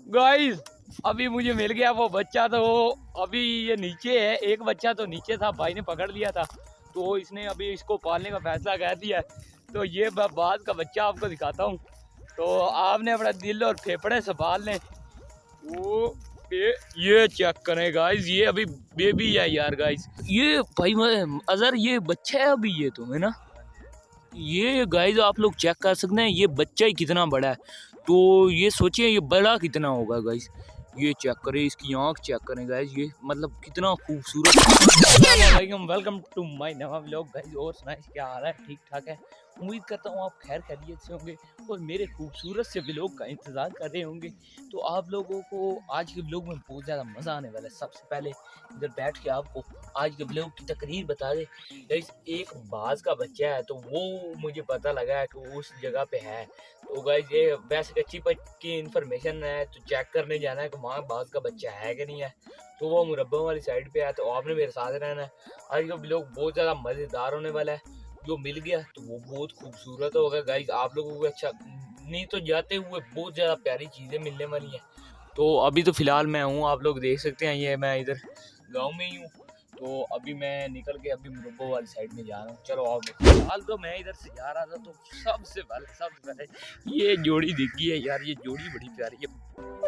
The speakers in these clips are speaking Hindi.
गाइस अभी मुझे मिल गया वो बच्चा। तो अभी ये नीचे है, एक बच्चा तो नीचे था, भाई ने पकड़ लिया था तो इसने अभी इसको पालने का फैसला कर दिया है। तो ये बाज का बच्चा आपको दिखाता हूँ। तो आपने अपना दिल और फेफड़े संभाल लें। वो ये चेक करें गाइस, ये अभी बेबी है यार गाइस। ये भाई अजहर ये बच्चा है अभी, ये तो है ना। ये गाइस आप लोग चेक कर सकते हैं, ये बच्चा ही कितना बड़ा है। तो ये सोचिए ये बड़ा कितना होगा गाइस। ये चेक करें, इसकी आँख चेक करें गाइस, ये मतलब कितना खूबसूरत। वेलकम टू माय नवा व्लॉग गाइस। और सुनाइए क्या हाल है, ठीक ठाक है। उम्मीद करता हूँ आप खैर खैरियत से होंगे और मेरे खूबसूरत से व्लॉग का इंतज़ार कर रहे होंगे। तो आप लोगों को आज के व्लॉग में बहुत ज़्यादा मज़ा आने वाला है। सबसे पहले इधर बैठ के आपको आज के व्लॉग की तकरीर बता दे गाइस। एक बाज का बच्चा है तो वो मुझे पता लगा है कि उस जगह पे है। तो गाइस ये वैसे कच्ची पक्की इन्फॉर्मेशन है, तो चेक करने जाना है कि वहाँ बाज का बच्चा है कि नहीं है। तो वो मुरब्बों वाली साइड पे है, तो आपने मेरे साथ रहना है। आज का व्लॉग बहुत ज़्यादा मज़ेदार होने वाला है। जो मिल गया तो वो बहुत खूबसूरत होगा गाइस, आप लोगों को अच्छा नहीं तो जाते हुए बहुत ज़्यादा प्यारी चीज़ें मिलने वाली हैं। तो अभी तो फ़िलहाल मैं हूँ, आप लोग देख सकते हैं, ये मैं इधर गाँव में ही हूँ। तो अभी मैं निकल के अभी मुरब्बो वाली साइड में जा रहा हूँ। चलो आप फिलहाल तो मैं इधर से जा रहा था। तो सबसे पहले ये जोड़ी दिखी है यार, ये जोड़ी बड़ी प्यारी है।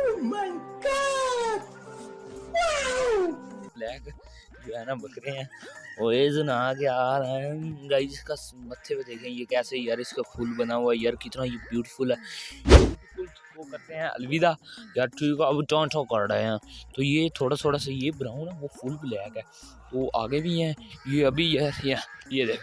oh my God! ब्लैक जो है ना बकरे हैं, और ये जो नहा के आ रहा है गाइस, इसका मत्थे पे देखें ये कैसे यार इसका फूल बना हुआ है यार, कितना ये ब्यूटीफुल है। ब्यूटीफुल वो करते हैं अलविदा यार, ठीक है अब टॉन्टो कर रहे हैं। तो ये थोड़ा थोड़ा सा ये ब्राउन है, वो फुल ब्लैक है। तो आगे भी हैं ये अभी यार, ये देख,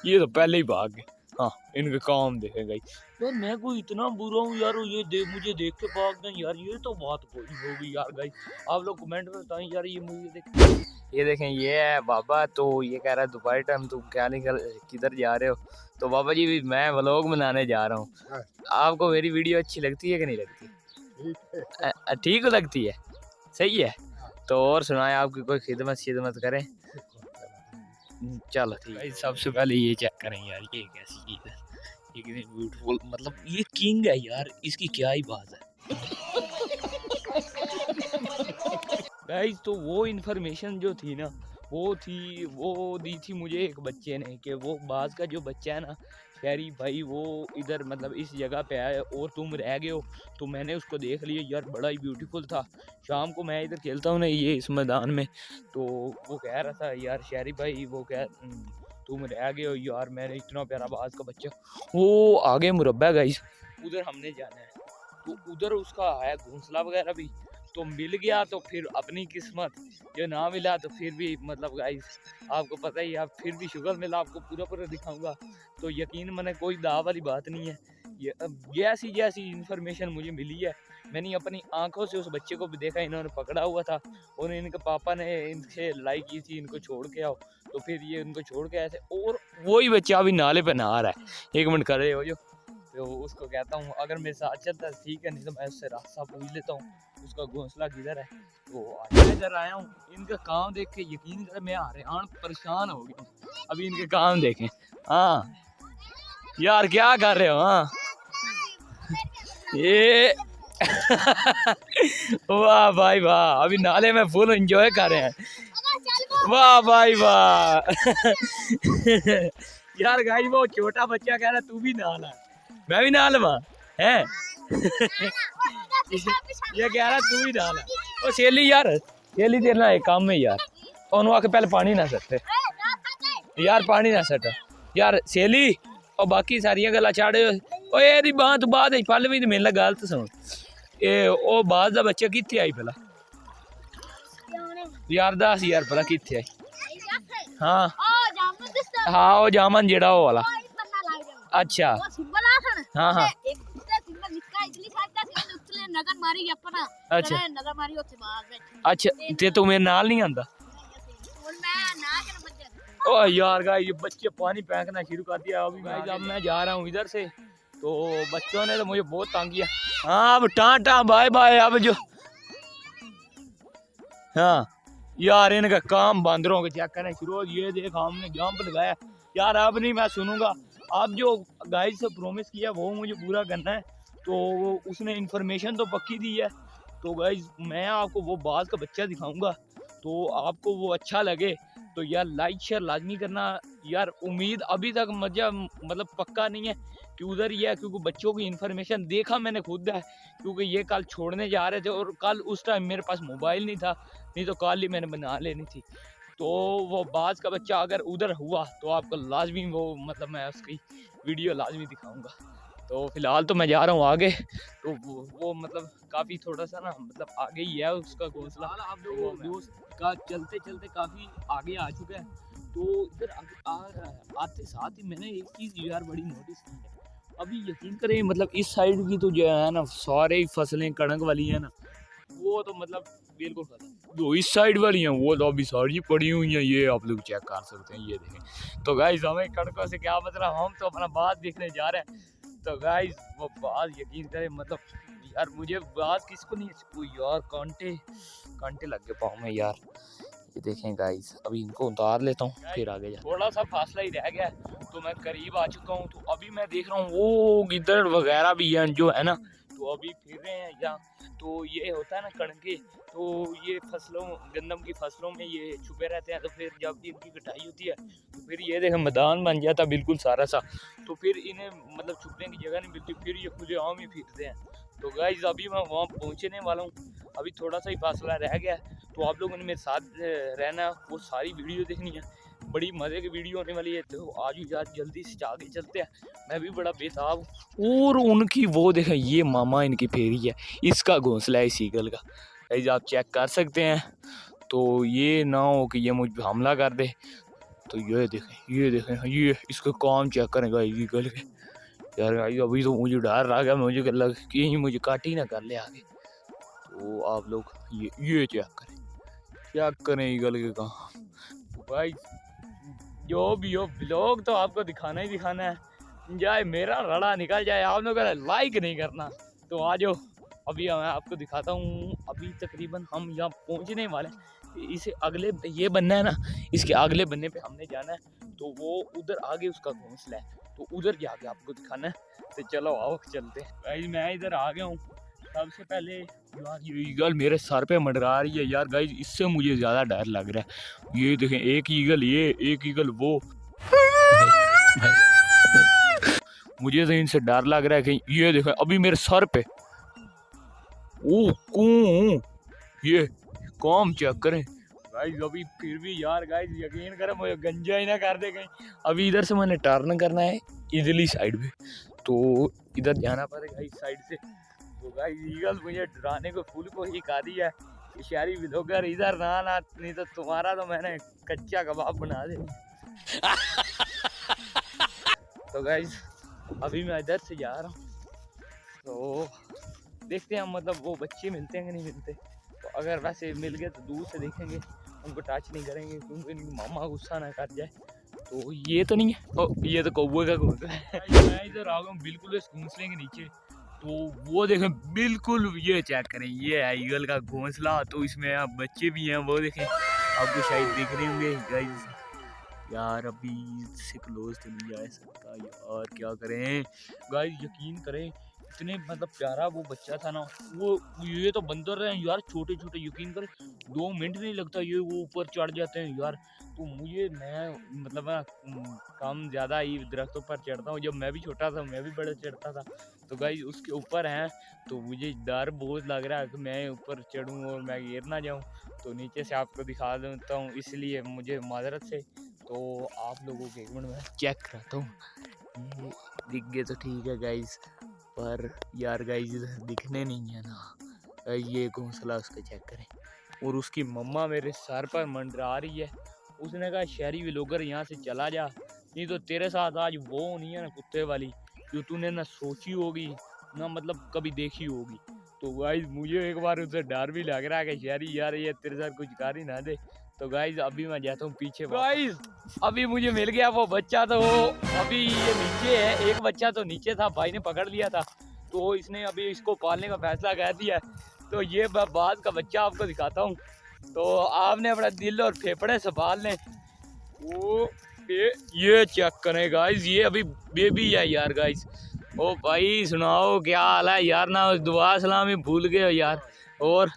ये तो पहले ही भाग गए। हाँ इनके काम देखेगा यार, मैं कोई इतना बुरा हूँ यार, ये मुझे देख के भाग गए यार, ये तो बात कोई होगी यार गाइस। आप लोग कमेंट में बताएं यार, ये मुझे देख, ये देखें ये है बाबा। तो ये कह रहा है दोपहर टाइम तुम क्या निकल किधर जा रहे हो। तो बाबा जी मैं व्लॉग बनाने जा रहा हूँ। आपको मेरी वीडियो अच्छी लगती है कि नहीं लगती? ठीक लगती है, सही है। तो और सुनाए आपकी कोई खिदमत करें। चलो ठीक है। सबसे पहले ये चेक करें यार, ये कैसी चीज़ है, ये कितनी ब्यूटीफुल, मतलब ये किंग है यार, इसकी क्या ही बात है गाइस। तो वो इन्फॉर्मेशन जो थी ना, वो दी थी मुझे एक बच्चे ने कि वो बाज का जो बच्चा है ना शहरी भाई, वो इधर मतलब इस जगह पे आया और तुम रह गए हो। तो मैंने उसको देख लिया यार, बड़ा ही ब्यूटीफुल था। शाम को मैं इधर खेलता हूँ ना ये इस मैदान में, तो वो कह रहा था यार शहरी भाई, वो तुम रह गए हो यार, मैंने इतना प्यारा बाज का बच्चा। वो आगे मुरब्बा गाइस, उधर हमने जाना है। तो उधर उसका है घोंसला वगैरह भी, तो मिल गया तो फिर अपनी किस्मत, जो ना मिला तो फिर भी मतलब गाइस आपको पता ही, आप फिर भी शुगर मिला आपको पूरा दिखाऊंगा। तो यकीन माने कोई दाव वाली बात नहीं है। ये जैसी इन्फॉर्मेशन मुझे मिली है, मैंने अपनी आंखों से उस बच्चे को भी देखा, इन्होंने पकड़ा हुआ था और इनके पापा ने इनसे लड़ाई की थी, इनको छोड़ के आओ। तो फिर ये उनको छोड़ के आए थे और वही बच्चा अभी नाले पे नहा रहा है। एक मिनट खड़े हो जो, तो उसको कहता हूँ अगर मेरे साथ चलता है ठीक है, नहीं तो मैं उससे रास्ता पूछ लेता हूँ उसका घोंसला किधर है। तो मैं इधर आया हूँ, इनका काम देख के यकीन कर मैं हैरान परेशान हो गया हूँ। अभी इनके काम देखें। हाँ यार क्या कर रहे हो? हाँ ये वाह भाई वाह, अभी नाले में फुल एंजॉय कर रहे हैं। वाह भाई वाह यार गाइस वो छोटा बच्चा कह रहा तू भी नहा, मैं भी नहा लवा है ये कह रहा तू भी नहा। ओ सेली यार, सेली तेरे ना एक काम में यार, ओनू आके पहले पानी ना सटे यार, पानी ना सट यार सेली। और बाकी सारिया गल्लां छाड़, ओ एदी बात बाद पल भी मेरे नाल गलत सुन। ए ओ बाज दा बच्चा कित्थे आई भला यार, दस यार भला कित्थे आई? हाँ हाँ वो जामन जेड़ा वो वाला। अच्छा हाँ हाँ अच्छा अच्छा, ते तू मेरे नाल नहीं आंदा? ओ यार गाइस ये बच्चे पानी फेंकना शुरू कर दिया अभी गाइस। अब मैं जा रहा हूँ इधर से, तो बच्चों ने तो मुझे बहुत तंग किया। हाँ अब टाटा बाय बाय अब जो, हाँ यार इनका काम बंदरों के चेक करना शुरू हो। ये देख हमने जंप लगाया यार, अब नहीं मैं सुनूंगा। अब जो गाइस से प्रॉमिस किया वो मुझे पूरा करना है। तो उसने इन्फॉर्मेशन तो पक्की दी है, तो गाइज मैं आपको वो बाज का बच्चा दिखाऊंगा, तो आपको वो अच्छा लगे तो यार लाइक शेयर लाजमी करना। यार उम्मीद अभी तक मुझे मतलब पक्का नहीं है कि उधर ही है, क्योंकि बच्चों की इन्फॉर्मेशन देखा मैंने खुद है, क्योंकि ये कल छोड़ने जा रहे थे और कल उस टाइम मेरे पास मोबाइल नहीं था, नहीं तो कल ही मैंने बना लेनी थी। तो वो बाज का बच्चा अगर उधर हुआ तो आपको लाजमी वो मतलब मैं उसकी वीडियो लाजमी दिखाऊंगा। तो फिलहाल तो मैं जा रहा हूँ आगे, तो वो मतलब काफ़ी थोड़ा सा ना मतलब आगे ही है उसका घोंसला। आप लोगों दोस्त का चलते चलते काफ़ी आगे आ चुका है। तो इधर आते साथ ही मैंने एक चीज़ यार बड़ी नोटिस की है। अभी यकीन करें मतलब इस साइड की तो जो है ना सारे ही फसलें कणक वाली है ना, वो तो मतलब बिल्कुल खत्म। जो इस साइड वाली हैं वो तो अभी सारी पड़ी हुई हैं, ये आप लोग चेक कर सकते हैं, ये देखें। तो गाइस हमें कणकों से क्या मतलब, हम तो अपना बात देखने जा रहे हैं। तो गाइस वो बात यकीन करें मतलब यार मुझे बात किसको नहीं है यार, कांटे कांटे लग गए पाँव में यार। ये देखें गाइस, अभी इनको उतार लेता हूँ फिर आगे जा। थोड़ा सा फासला ही रह गया तो मैं करीब आ चुका हूँ। तो अभी मैं देख रहा हूँ वो गिद्दड़ वगैरह भी हैं जो है ना, तो अभी फिर रहे हैं यहाँ। तो ये होता है ना कणके, तो ये फसलों गंदम की फसलों में ये छुपे रहते हैं। तो फिर जब इनकी कटाई होती है तो फिर ये देखें मैदान बन जाता बिल्कुल सारा सा, तो फिर इन्हें मतलब छुपने की जगह नहीं मिलती, फिर ये खुले आम ही फिरते हैं। तो गाइस अभी मैं वहाँ पहुँचने वाला हूँ, अभी थोड़ा सा ही फासला रह गया है। तो आप लोगों ने मेरे साथ रहना, वो सारी वीडियो देखनी है, बड़ी मज़े की वीडियो होने वाली है। तो आज यार जल्दी से आगे चलते हैं, मैं भी बड़ा बेताब हूँ। और उनकी वो देखें, ये मामा इनकी फेरी है, इसका घोंसला है इस ईगल का, गाइस आप चेक कर सकते हैं। तो ये ना हो कि ये मुझ पर हमला कर दे। तो ये देखें ये इसका काम चेक करें गाइस ईगल के। यार गाइस अभी तो मुझे डर रहा गया, मुझे लग कि मुझे काट ही ना कर ले आगे। तो आप लोग ये चेक करें ईगल के काम। भाई जो भी हो ब्लॉग तो आपको दिखाना ही दिखाना है, जाए मेरा रड़ा निकल जाए, आप लोग लाइक नहीं करना। तो आ जाओ, अभी मैं आपको दिखाता हूँ। अभी तकरीबन हम यहाँ पहुँचने वाले हैं, इसे अगले ये बनना है ना, इसके अगले बनने पे हमने जाना है। तो वो उधर आगे उसका घोंसला है, तो उधर जाके आपको दिखाना है। तो चलो आओ चलते हैं। भाई मैं इधर आ गया हूँ। सबसे पहले यार ये ईगल मेरे सर पे मंडरा रही है यार गाइस, इससे मुझे ज़्यादा डर लग रहा है। ये देखें एक ईगल ये, एक ईगल वो। मुझे तो इनसे डर लग रहा है कि ये देखें अभी मेरे सर पे ओ ये काम चेक करें गाइस। अभी फिर भी यार गाइस यकीन करें मुझे गंजा ही ना कर दे कहीं। अभी इधर से मैंने टर्न करना है इधरली साइड पे, तो इधर जाना पड़ेगा इस साइड से। तो गाइस ईगल मुझे डराने को फूल को ही खा दिया है। शहरी ब्लॉगर इधर ना नहीं तो तुम्हारा तो मैंने कच्चा कबाब बना दे। तो गाइस अभी मैं इधर से जा रहा हूँ, तो देखते हैं मतलब वो बच्चे मिलते हैं कि नहीं मिलते। तो अगर वैसे मिल गए तो दूर से देखेंगे, उनको टच नहीं करेंगे क्योंकि इनकी मामा गुस्सा ना कर जाए। तो ये तो नहीं है, ये तो कौवे का घोंसला है। मैं इधर आ गया हूँ बिल्कुल इस घोंसले के नीचे। तो वो देखें बिल्कुल, ये चेक करें, ये है ईगल का घोंसला। तो इसमें आप बच्चे भी हैं, वो देखें आपको शायद दिख रहे होंगे गाइस। यार अभी से क्लोज तो नहीं जा सकता यार, क्या करें गाइस। यकीन करें इतने मतलब प्यारा वो बच्चा था ना, वो ये तो बंदर हैं यार छोटे छोटे, यकीन करें 2 मिनट नहीं लगता ये वो ऊपर चढ़ जाते हैं यार। तो मुझे मैं मतलब ना कम ज़्यादा ही दरख्तों पर चढ़ता हूँ, जब मैं भी छोटा था मैं भी बड़ा चढ़ता था। तो गाइस उसके ऊपर हैं, तो मुझे डर बहुत लग रहा है कि मैं ऊपर चढ़ूँ और मैं गिर ना जाऊँ। तो नीचे से आपको दिखा देता हूँ, इसलिए मुझे माजरत से। तो आप लोगों के एक मिनट में चेक कराता हूँ, ये दिख गए तो ठीक है गाइस, पर यार गाइस इधर दिखने नहीं है ना। ये घोंसला उसका चेक करें, और उसकी मम्मा मेरे सर पर मंडरा रही है। उसने कहा शहरी व्लॉगर यहाँ से चला जा, नहीं तो तेरे साथ आज वो नहीं है ना कुत्ते वाली, जो तूने ना सोची होगी ना मतलब कभी देखी होगी। तो गाइस मुझे एक बार उससे डर भी लग रहा है कि शहरी यार ये तेरे साथ कुछ कर ही ना दे। तो गाइस अभी मैं जाता हूँ पीछे। गाइस अभी मुझे मिल गया वो बच्चा, तो अभी ये नीचे है, एक बच्चा तो नीचे था, भाई ने पकड़ लिया था, तो इसने अभी इसको पालने का फैसला कर दिया है। तो ये बाज का बच्चा आपको दिखाता हूँ, तो आपने अपना दिल और फेफड़े संभाल लें। वो ये चेक करें गाइस, ये अभी बेबी है यार गाइस। ओ भाई सुनाओ क्या हाल है यार, ना दुआ सलाम ही भूल गए हो यार। और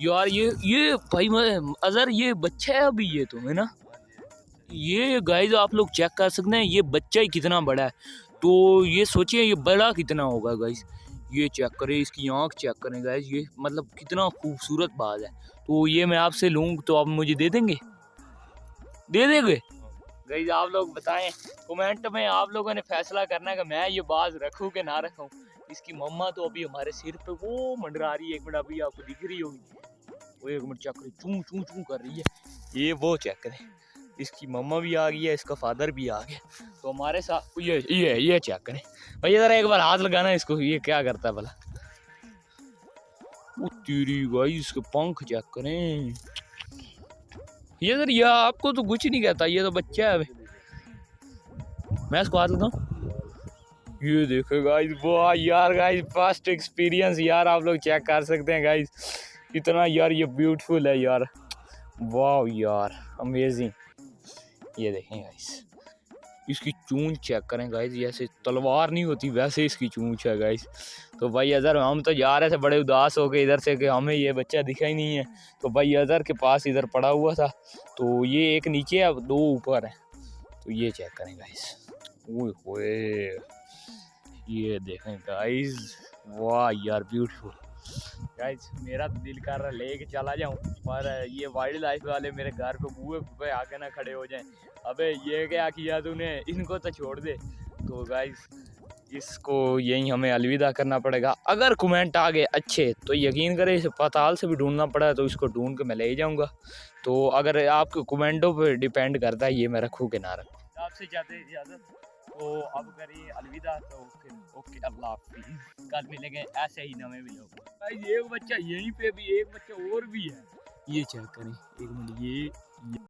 यार ये भाई मैं अजहर ये बच्चा है अभी, ये तो है ना, ये गाइस आप लोग चेक कर सकते हैं ये बच्चा ही कितना बड़ा है। तो ये सोचिए ये बड़ा कितना होगा गाइस, ये चेक करें, इसकी आँख चेक करें गाइस, ये मतलब कितना खूबसूरत बाज है। तो ये मैं आपसे लूँ तो आप मुझे दे देंगे, दे देंगे गाइस? आप लोग बताएं कमेंट में, आप लोगों ने फैसला करना है कि मैं ये बाज रखूं कि ना रखूं। इसकी मम्मा तो अभी हमारे सिर पे वो मंडरा रही है, एक मिनट अभी आपको दिख रही होगी, वो एक मिनट चेक करें, चूं चूं चूं कर रही है, ये वो चेक करें, इसकी मम्मा भी आ गई है, इसका फादर भी आ गया। तो हमारे साथ ये चेक करें भाई, जरा एक बार हाथ लगाना इसको, ये क्या करता है भला। वो तेरी भाई इसके पंख चेक करें, ये सर ये आपको तो कुछ नहीं कहता, ये तो बच्चा है। मैं इसको हाथ लगाऊं, ये देखो गाइस, वाह यार गाइस फर्स्ट एक्सपीरियंस यार, आप लोग चेक कर सकते हैं गाइस, कितना यार ये ब्यूटीफुल है यार, वाह यार अमेजिंग। ये देखें गाइस, इसकी चूंच चेक करें गाइस, जैसे तलवार नहीं होती वैसे इसकी चूंच है गाइस। तो भाई अजहर हम तो जा रहे थे बड़े उदास हो गए इधर से कि हमें ये बच्चा दिखा ही नहीं है। तो भाई अजहर के पास इधर पड़ा हुआ था, तो ये एक नीचे है दो ऊपर है, तो ये चेक करें गाइस, ओए होए ये देखें गाइस, वाह यार ब्यूटीफुल गाइस। मेरा तो दिल कर रहा लेके चला जाऊं, पर ये वाइल्ड लाइफ वाले मेरे घर पे बूहे पे आके ना खड़े हो जाएं, अबे ये क्या किया तूने, इनको तो छोड़ दे। तो गाइस इसको यही हमें अलविदा करना पड़ेगा। अगर कमेंट आ गए अच्छे तो यकीन करें इसे पाताल से भी ढूंढना पड़ा तो इसको ढूंढ के मैं ले जाऊंगा। तो अगर आपके कमेंटों पे डिपेंड करता है ये मैं रखूँ कि ना रखूँ। आपसे चाहते हैं इजाज़त, तो अब करिए अलविदा, तो फिर ओके अल्लाह हाफिज़, कल मिलेंगे ऐसे ही नए वीडियो। भाई एक बच्चा यहीं पे भी, एक बच्चा और भी है, ये चेक करें एक मिनट, ये